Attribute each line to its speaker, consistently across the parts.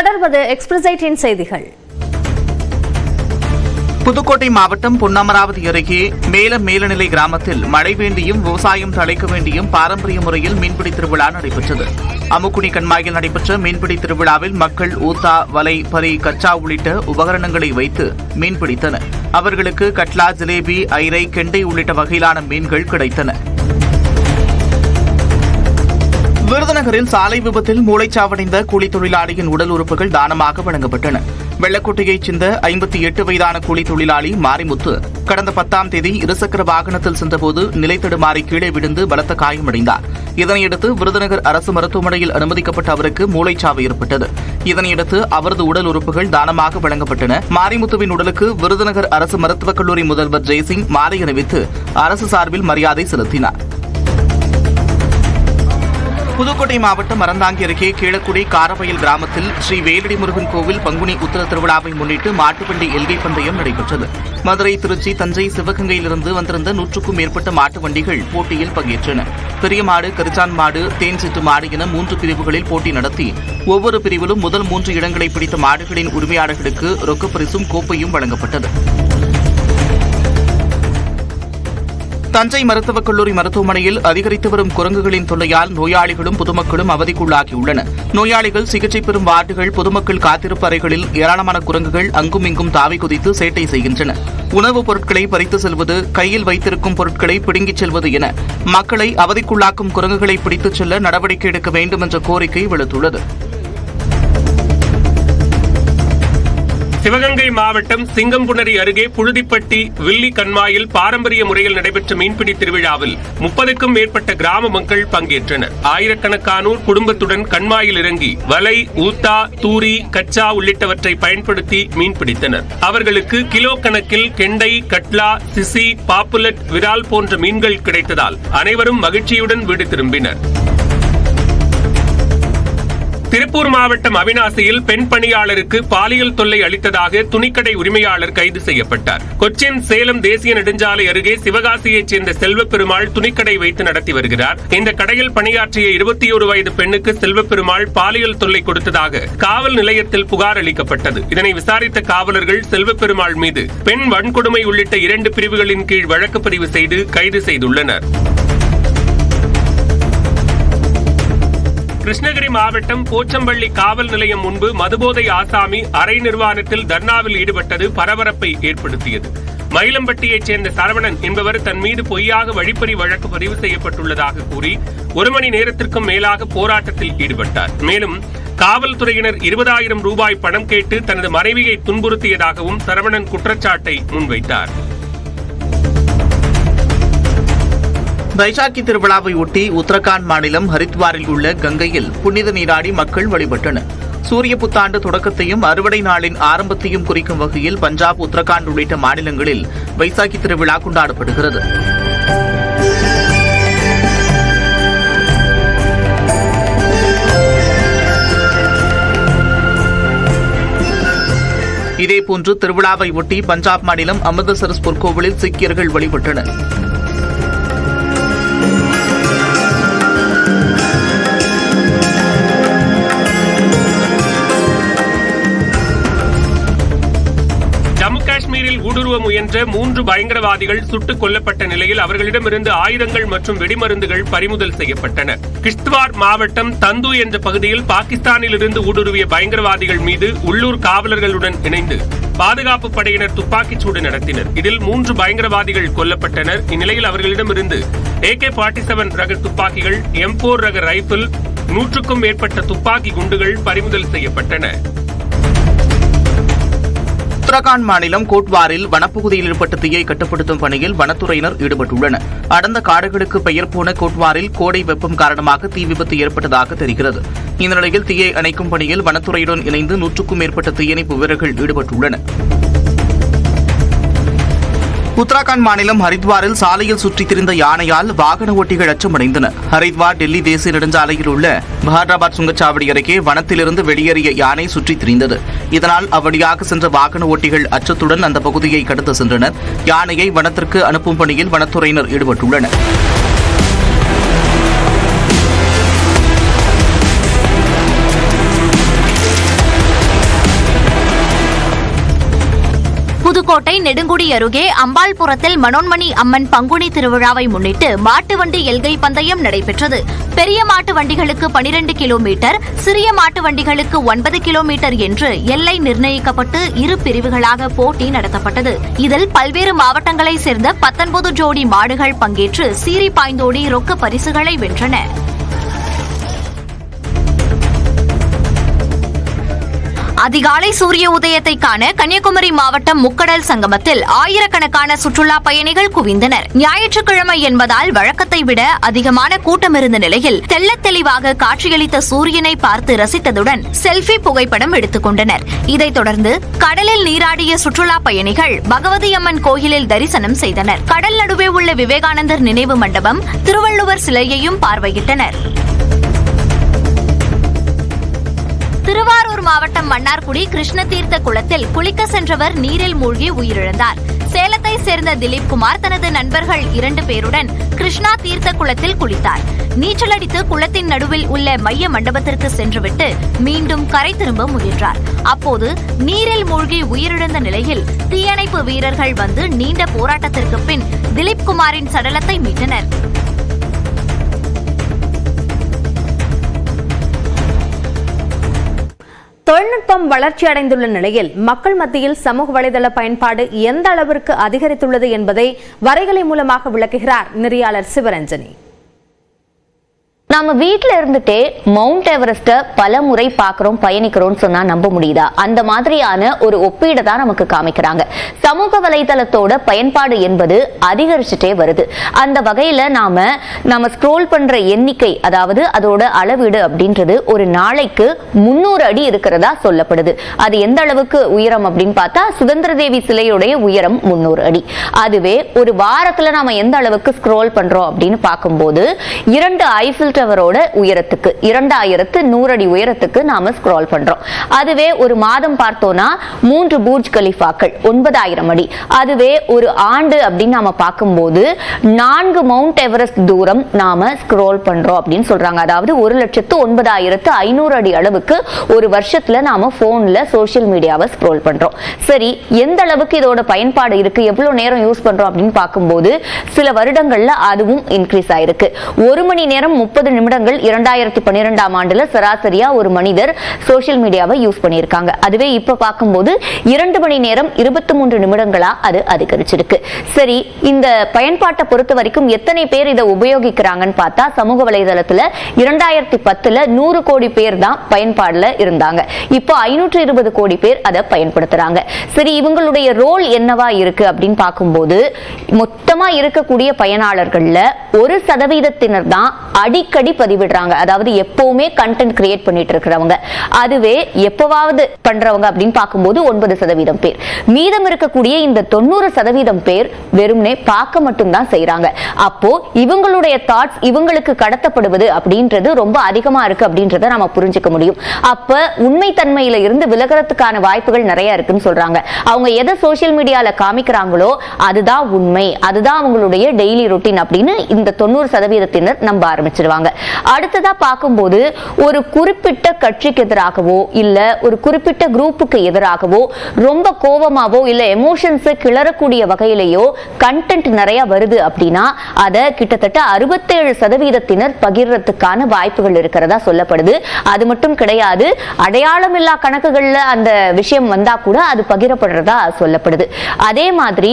Speaker 1: தொடர்வது எக்ஸ்பிரஸ் 18 செய்திகள்.
Speaker 2: புதுக்கோட்டை மாவட்டம் பொன்னமராவதி அருகே மேலநிலை கிராமத்தில் மழை வேண்டியும் விவசாயம் தழைக்க வேண்டியும் பாரம்பரிய முறையில் மீன்பிடி திருவிழா நடைபெற்றது. அமுக்குனி கண்மாயில் நடைபெற்ற மீன்பிடி திருவிழாவில் மக்கள் ஊத்தா, வலை, பரி, கச்சா உள்ளிட்ட உபகரணங்களை வைத்து மீன்பிடித்தனர். அவர்களுக்கு கட்லா, ஜிலேபி, ஐரை, கெண்டை உள்ளிட்ட வகையிலான மீன்கள் கிடைத்தன. விருதுநகரில் சாலை விபத்தில் மூளைச்சாவடைந்த கூலி தொழிலாளியின் உடல் உறுப்புகள் தானமாக வழங்கப்பட்டன. வெள்ளக்கோட்டையைச் சேர்ந்த 58 வயதான கூலி தொழிலாளி மாரிமுத்து கடந்த 10ஆம் தேதி இருசக்கர வாகனத்தில் சென்றபோது நிலை தடுமாறி கீழே விழுந்து பலத்த காயமடைந்தார். இதனையடுத்து விருதுநகர் அரசு மருத்துவமனையில் அனுமதிக்கப்பட்ட அவருக்கு மூளைச்சாவு ஏற்பட்டது. இதனையடுத்து அவரது உடல் உறுப்புகள் தானமாக வழங்கப்பட்டன. மாரிமுத்துவின் உடலுக்கு விருதுநகர் அரசு மருத்துவக் கல்லூரி முதல்வர் ஜெய்சிங் மாலை அணிவித்து அரசு சார்பில் மரியாதை செலுத்தினார். புதுக்கோட்டை மாவட்டம் அறந்தாங்கி அருகே கீழக்குடி காரவயல் கிராமத்தில் ஸ்ரீ வேலடி முருகன் கோவில் பங்குனி உத்திர திருவிழாவை முன்னிட்டு மாட்டுவண்டி எல்கை பந்தயம் நடைபெற்றது. மதுரை, திருச்சி, தஞ்சை, சிவகங்கையிலிருந்து வந்திருந்த 100க்கும் மேற்பட்ட மாட்டு வண்டிகள் போட்டியில் பங்கேற்றன. பெரிய மாடு, கரிச்சான் மாடு, தேன் சிட்டு மாடு என 3 பிரிவுகளில் போட்டி நடத்தி ஒவ்வொரு பிரிவிலும் முதல் 3 இடங்களை பிடித்த மாடுகளின் உரிமையாளர்களுக்கு ரொக்கப்பரிசும் கோப்பையும் வழங்கப்பட்டது. தஞ்சை மருத்துவக் கல்லூரி மருத்துவமனையில் அதிகரித்து வரும் குரங்குகளின் தொல்லையால் நோயாளிகளும் பொதுமக்களும் அவதிக்குள்ளாகியுள்ளனர். நோயாளிகள் சிகிச்சை பெறும் வார்டுகள், பொதுமக்கள் காத்திருப்பு அறைகளில் ஏராளமான குரங்குகள் அங்கும் இங்கும் தாவி குதித்து சேட்டை செய்கின்றன. உணவுப் பொருட்களை பறித்து செல்வது, கையில் வைத்திருக்கும் பொருட்களை பிடுங்கிச் செல்வது என மக்களை அவதிக்குள்ளாக்கும் குரங்குகளை பிடித்துச் செல்ல நடவடிக்கை எடுக்க வேண்டும் என்ற கோரிக்கை விடுத்துள்ளது.
Speaker 3: சிவகங்கை மாவட்டம் சிங்கம்புணரி அருகே புழுதிப்பட்டி வில்லி கண்மாயில் பாரம்பரிய முறையில் நடைபெற்ற மீன்பிடி திருவிழாவில் 30க்கும் மேற்பட்ட கிராம மக்கள் பங்கேற்றனர். ஆயிரக்கணக்கானோர் குடும்பத்துடன் கண்மாயில் இறங்கி வலை, ஊத்தா, தூரி, கச்சா உள்ளிட்டவற்றை பயன்படுத்தி மீன்பிடித்தனர். அவர்களுக்கு கிலோ கணக்கில் கெண்டை, கட்லா, சிசி, பாப்புலட், விரால் போன்ற மீன்கள் கிடைத்ததால் அனைவரும் மகிழ்ச்சியுடன் வீடு திரும்பினர். திருப்பூர் மாவட்டம் அவிநாசியில் பெண் பணியாளருக்கு பாலியல் தொல்லை அளித்ததாக துணிக்கடை உரிமையாளர் கைது செய்யப்பட்டார். கொச்சின் சேலம் தேசிய நெடுஞ்சாலை அருகே சிவகாசியைச் சேர்ந்த செல்வப்பெருமாள் துணிக்கடை வைத்து நடத்தி வருகிறார். இந்த கடையில் பணியாற்றிய 21 வயது பெண்ணுக்கு செல்வப்பெருமாள் பாலியல் தொல்லை கொடுத்ததாக காவல் நிலையத்தில் புகார் அளிக்கப்பட்டது. இதனை விசாரித்த காவலர்கள் செல்வப்பெருமாள் மீது பெண் வன்கொடுமை உள்ளிட்ட 2 பிரிவுகளின் கீழ் வழக்கு பதிவு செய்து கைது செய்துள்ளனர். கிருஷ்ணகிரி மாவட்டம் போச்சம்பள்ளி காவல் நிலையம் முன்பு மதுபோதை ஆசாமி அரை நிர்வாணத்தில் தர்ணாவில் ஈடுபட்டது பரபரப்பை ஏற்படுத்தியது. மயிலம்பட்டியைச் சேர்ந்த சரவணன் என்பவர் தன் மீது பொய்யாக வழிப்பறி வழக்கு பதிவு செய்யப்பட்டுள்ளதாக கூறி 1 மணி நேரத்திற்கும் மேலாக போராட்டத்தில் ஈடுபட்டார். மேலும் காவல்துறையினர் 20,000 ரூபாய் பணம் கேட்டு தனது மனைவியை துன்புறுத்தியதாகவும் சரவணன் குற்றச்சாட்டை முன்வைத்தார்.
Speaker 2: பைசாக்கி திருவிழாவை ஒட்டி உத்தரகாண்ட் மாநிலம் ஹரித்வாரில் உள்ள கங்கையில் புனித நீராடி மக்கள் வழிபட்டனர். சூரிய புத்தாண்டு தொடக்கத்தையும் அறுவடை நாளின் ஆரம்பத்தையும் குறிக்கும் வகையில் பஞ்சாப், உத்தரகாண்ட் உள்ளிட்ட மாநிலங்களில் பைசாக்கி திருவிழா கொண்டாடப்படுகிறது. இதேபோன்று திருவிழாவை ஒட்டி பஞ்சாப் மாநிலம் அமிர்தசரஸ் பொற்கோவிலில் சீக்கியர்கள் வழிபட்டனர்.
Speaker 3: காஷ்மீரில் ஊடுருவ முயன்ற 3 பயங்கரவாதிகள் சுட்டுக் கொல்லப்பட்ட நிலையில் அவர்களிடமிருந்து ஆயுதங்கள் மற்றும் வெடிமருந்துகள் பறிமுதல் செய்யப்பட்டன. கிஷ்த்வார் மாவட்டம் தந்து என்ற பகுதியில் பாகிஸ்தானில் இருந்து ஊடுருவிய பயங்கரவாதிகள் மீது உள்ளூர் காவலர்களுடன் இணைந்து பாதுகாப்பு படையினர் துப்பாக்கிச்சூடு நடத்தினர். இதில் 3 பயங்கரவாதிகள் கொல்லப்பட்டனர். இந்நிலையில் அவர்களிடமிருந்து AK-47 ரக துப்பாக்கிகள், M4 ரக ரைபிள், 100க்கும் மேற்பட்ட துப்பாக்கி குண்டுகள் பறிமுதல் செய்யப்பட்டன.
Speaker 2: உத்தரகாண்ட் மாநிலம் கோட்வாரில் வனப்பகுதியில் ஏற்பட்ட தீயை கட்டுப்படுத்தும் பணியில் வனத்துறையினர் ஈடுபட்டுள்ளனர். அடர்ந்த காடுகளுக்கு பெயர் போன கோட்வாரில் கோடை வெப்பம் காரணமாக தீ விபத்து ஏற்பட்டதாக தெரிகிறது. இந்த நிலையில் தீயை அணைக்கும் பணியில் வனத்துறையுடன் இணைந்து 100க்கும் மேற்பட்ட தீயணைப்பு வீரர்கள் ஈடுபட்டுள்ளனர். உத்தரகாண்ட் மாநிலம் ஹரித்வாரில் சாலையில் சுற்றித் திரிந்த யானையால் வாகன ஓட்டிகள் அச்சமடைந்தனர். ஹரித்வார் டெல்லி தேசிய நெடுஞ்சாலையில் உள்ள பஹாராபாத் சுங்கச்சாவடி அருகே வனத்திலிருந்து வெளியேறிய யானை சுற்றித் திரிந்தது. இதனால் அவ்வழியாக சென்ற வாகன ஓட்டிகள் அச்சத்துடன் அந்த பகுதியை கடந்து சென்றனர். யானையை வனத்திற்கு அனுப்பும் பணியில் வனத்துறையினர் ஈடுபட்டுள்ளனர்.
Speaker 1: புதுக்கோட்டை நெடுங்குடி அருகே அம்பாள்புரத்தில் மனோன்மணி அம்மன் பங்குனி திருவிழாவை முன்னிட்டு மாட்டு வண்டி எல்கை பந்தயம் நடைபெற்றது. பெரிய மாட்டு வண்டிகளுக்கு 12 கிலோமீட்டர், சிறிய மாட்டு வண்டிகளுக்கு 9 கிலோமீட்டர் என்று எல்லை நிர்ணயிக்கப்பட்டு இரு பிரிவுகளாக போட்டி நடத்தப்பட்டது. இதில் பல்வேறு மாவட்டங்களைச் சேர்ந்த 19 ஜோடி மாடுகள் பங்கேற்று சீறி பாய்ந்தோடி ரொக்க பரிசுகளை வென்றன. அதிகாலை சூரிய உதயத்தை காண கன்னியாகுமரி மாவட்டம் முக்கடல் சங்கமத்தில் ஆயிரக்கணக்கான சுற்றுலா பயணிகள் குவிந்தனர். ஞாயிற்றுக்கிழமை என்பதால் வழக்கத்தை விட அதிகமான கூட்டம் இருந்த நிலையில் தெள்ளத் தெளிவாக காட்சியளித்த சூரியனை பார்த்து ரசித்ததுடன் செல்ஃபி புகைப்படம் எடுத்துக் கொண்டனர். இதைத் தொடர்ந்து கடலில் நீராடிய சுற்றுலா பயணிகள் பகவதி அம்மன் கோயிலில் தரிசனம் செய்தனர். கடல் நடுவே உள்ள விவேகானந்தர் நினைவு மண்டபம், திருவள்ளுவர் சிலையையும் பார்வையிட்டனர். திருவாரூர் மாவட்டம் மன்னார்குடி கிருஷ்ண தீர்த்த குளத்தில் குளிக்க சென்றவர் நீரில் மூழ்கி உயிரிழந்தார். சேலத்தை சேர்ந்த திலீப்குமார் தனது நண்பர்கள் 2 பேருடன் கிருஷ்ணா தீர்த்த குளத்தில் குளித்தார். நீச்சலடித்து குளத்தின் நடுவில் உள்ள மைய மண்டபத்திற்கு சென்றுவிட்டு மீண்டும் கரை திரும்ப முயன்றார். அப்போது நீரில் மூழ்கி உயிரிழந்த நிலையில் தீயணைப்பு வீரர்கள் வந்து நீண்ட போராட்டத்திற்கு பின் திலீப்குமாரின் சடலத்தை மீட்டனர்.
Speaker 4: தொழில்நுட்பம் வளர்ச்சியடைந்துள்ள நிலையில் மக்கள் மத்தியில் சமூக வலைதள பயன்பாடு எந்த அளவிற்கு அதிகரித்துள்ளது என்பதை வரைகலை மூலமாக விளக்குகிறார் நெறியாளர் சிவரஞ்சனி.
Speaker 5: நாம வீட்டுல இருந்துட்டே மவுண்ட் எவரெஸ்ட பல முறை பாக்குறோம், பயணிக்கிறோம் சொன்னா நம்ப முடியுதா? அந்த மாதிரியான ஒரு ஒப்பீடை தான் நமக்கு காமிக்கிறாங்க. சமூக வலைதளத்தோட பயன்பாடு என்பது அதிகரிச்சுட்டே வருது. அந்த வகையில நாம ஸ்க்ரோல் பண்ற எண்ணிக்கை, அதாவது அதோட அளவீடு அப்படின்றது ஒரு நாளைக்கு 300 அடி இருக்கிறதா சொல்லப்படுது. அது எந்த அளவுக்கு உயரம் அப்படின்னு பார்த்தா சுதந்திர தேவி சிலையுடைய உயரம் 300 அடி. அதுவே ஒரு வாரத்துல நாம எந்த அளவுக்கு ஸ்க்ரோல் பண்றோம் அப்படின்னு பார்க்கும்போது 2 ஐஃபில் டவரோட உயரத்துக்கு 2100 அடி உயரத்துக்கு நாம ஸ்க்ரால் பண்றோம். அதுவே ஒரு மாதம் பார்த்தோம்னா 3 பூர்ஜ் கலிஃபாக்கள் 9000 அடி. அதுவே ஒரு ஆண்டு அப்படின்னு நாம பார்க்கும்போது 4 மவுண்ட் எவரெஸ்ட் தூரம் நாம ஸ்க்ரால் பண்றோம் அப்படின்னு சொல்றாங்க. அதாவது 1,09,500 அடி அளவுக்கு ஒரு வருஷத்துல நாம போன்ல சோசியல் மீடியாவை ஸ்க்ரோல் பண்றோம். சரி, எந்த அளவுக்கு இதோட பயன்பாடு இருக்கு, எவ்வளவு நேரம் யூஸ் பண்றோம் அப்படின்னு பார்க்கும்போது சில வருடங்கள்ல அதுவும் இன்க்ரீஸ் ஆயிருக்கு. 1 மணி நேரம் 30 நிமிடங்கள் 2012ஆம் ஆண்டுல சராசரியா ஒரு மனிதர் சோசியல் மீடியாவை யூஸ் பண்ணியிருக்காங்க. அதுவே இப்ப பார்க்கும்போது 2 மணி நேரம் 23 நிமிடங்களா அது அதிகரிச்சிருக்கு. சரி, இந்த பயன்பாட்டை பொறுத்த வரைக்கும் எத்தனை பேர் இதை உபயோகிக்கிறாங்கன்னு பார்த்தா சமூக வலைதளத்துல 2010ல 100 கோடி பேர் தான் பயன்பாடுல இருந்தாங்க. இப்போ 520 கோடி பேர் அதை பயன்படுத்துறாங்க. சரி, இவங்களுடைய ரோல் என்னவா இருக்கு அப்படின்னு பார்க்கும்போது மொத்தமா இருக்கக்கூடிய பயனாளர்கள்ல 1% தான் அடிக்கடி பதிவிடுறாங்க. அதாவது எப்பவுமே கண்டென்ட் கிரியேட் பண்ணிட்டு இருக்கிறவங்க. அதுவே எப்பவாவது பண்றவங்க அப்படின்னு பார்க்கும்போது 9% பேர். மீதம் இருக்கக்கூடிய இந்த 90% பேர் வெறும்னே பார்க்க மட்டும்தான் செய்யறாங்க. அப்போ இவங்களுடைய தாட்ஸ் இவங்களுக்கு கடத்தப்படுவது அப்படின்றது ரொம்ப அதிகமா இருக்கு அப்படின்றத நாம புரிஞ்சுக்க முடியும். அப்ப உண்மை தன்மையில இருந்து விலகிறதுக்கான வாய்ப்புகள் நிறைய இருக்குன்னு சொல்றாங்க. அவங்க எதை சோசியல் மீடியால காமிக்கிறாங்களோ அதுதான் உண்மை, அதுதான் அவங்களுடைய டெய்லி ரொட்டீன் அப்படின்னு இந்த 90% நம்ப ஆரம்பிச்சிருவாங்க. அடுத்ததா பார்க்கும்போது ஒரு குறிப்பிட்ட கட்சிக்கு எதிராகவோ இல்ல ஒரு குறிப்பிட்ட குரூப்புக்கு எதிராகவோ ரொம்ப கோபமாவோ இல்ல எமோஷன்ஸ் கிளறக்கூடிய வகையிலேயோ கண்டென்ட் நிறைய வருது அப்படின்னா அதை கிட்டத்தட்ட 67% பகிர்றதுக்கான வாய்ப்புகள் இருக்கிறதா சொல்லப்படுது. அது மட்டும் கிடையாது, அடையாளம் இல்லா கணக்குகள்ல அந்த விஷயம் வந்தா கூட அது பகிரப்படுறதா சொல்லப்படுது. அதே மாதிரி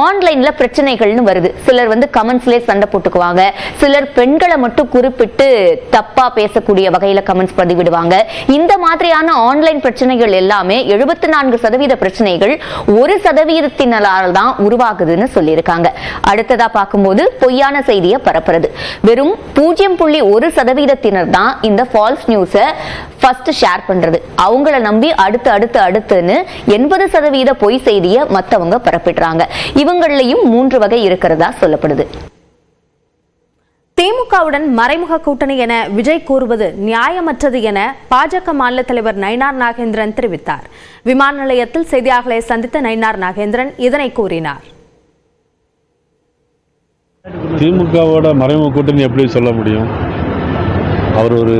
Speaker 5: ஆன்லைன்ல பிரச்சனைகள்னு வருது. சிலர் கமெண்ட்ஸ்லயே சண்டை போட்டுக்குவாங்க, சிலர் பெண்களை மட்டும் குறிப்பிட்டு தப்பா பேசக்கூடிய வகையில கமெண்ட்ஸ் பதிவிடுவாங்க. இந்த மாதிரியான ஆன்லைன் பிரச்சனைகள் எல்லாமே 74% பிரச்சனைகள் 1%-னால தான் உருவாகுதுன்னு சொல்லியிருக்காங்க. அடுத்ததா பார்க்கும்போது பொய்யான செய்தியை பரப்புறது. வெறும் 0.1% தான் இந்த ஃபால்ஸ் நியூஸை ஃபர்ஸ்ட் ஷேர் பண்றது. அவங்கள நம்பி அடுத்துன்னு 80% பொய் செய்தியை மத்தவங்க பரப்பிடுறாங்க. இவங்களையும் 3 வகை இருக்கிறதா சொல்லப்படுது.
Speaker 4: திமுகவுடன் மறைமுக கூட்டணி என விஜய் கூறுவது நியாயமற்றது என பாஜக மாநில தலைவர் நயினார் நாகேந்திரன் தெரிவித்தார். விமான நிலையத்தில் செய்தியாளர்களை சந்தித்த நயினார் நாகேந்திரன் இதனை கூறினார்.
Speaker 6: திமுகவோட மறைமுக கூட்டணி எப்படி சொல்ல முடியும்? அவர் ஒரு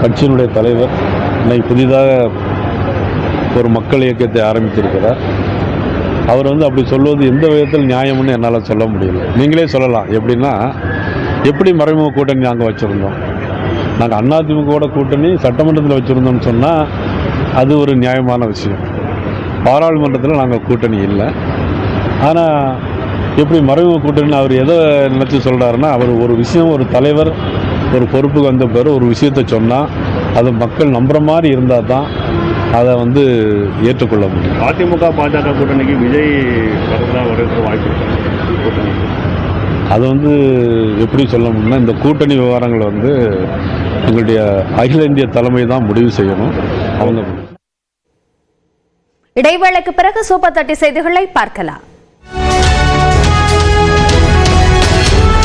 Speaker 6: கட்சியினுடைய தலைவர். இன்னைக்கு புதிதாக ஒரு மக்கள் இயக்கத்தை ஆரம்பித்திருக்கிறார். அவர் அப்படி சொல்வது எந்த விதத்தில் நியாயம்னு என்னால் சொல்ல முடியல. நீங்களே சொல்லலாம். எப்படின்னா, எப்படி மறைமுக கூட்டணி நாங்கள் வச்சுருந்தோம்? நாங்கள் அதிமுகவோட கூட்டணி சட்டமன்றத்தில் வச்சுருந்தோம்னு சொன்னால் அது ஒரு நியாயமான விஷயம். பாராளுமன்றத்தில் நாங்கள் கூட்டணி இல்லை. ஆனால் எப்படி மறைமுக கூட்டணி அவர் எதை நினச்சி சொல்கிறாருன்னா, அவர் ஒரு விஷயம், ஒரு தலைவர் ஒரு பொறுப்புக்கு வந்த பிறகு ஒரு விஷயத்தை சொன்னால் அது மக்கள் நம்புகிற மாதிரி இருந்தால் தான் அதை ஏற்றுக்கொள்ள முடியும்.
Speaker 7: அதிமுக பாஜக கூட்டணிக்கு விஜய் வரதுக்கு வாய்ப்பு கூட்டணி
Speaker 6: அது எப்படி சொல்ல முடியும்னா, இந்த கூட்டணி விவகாரங்களை எங்களுடைய அகில இந்திய தலைமை தான் முடிவு செய்யணும். அவங்க
Speaker 4: இடைவேளைக்கு பிறகு சூப்பர் 30 செய்திகளை பார்க்கலாம்.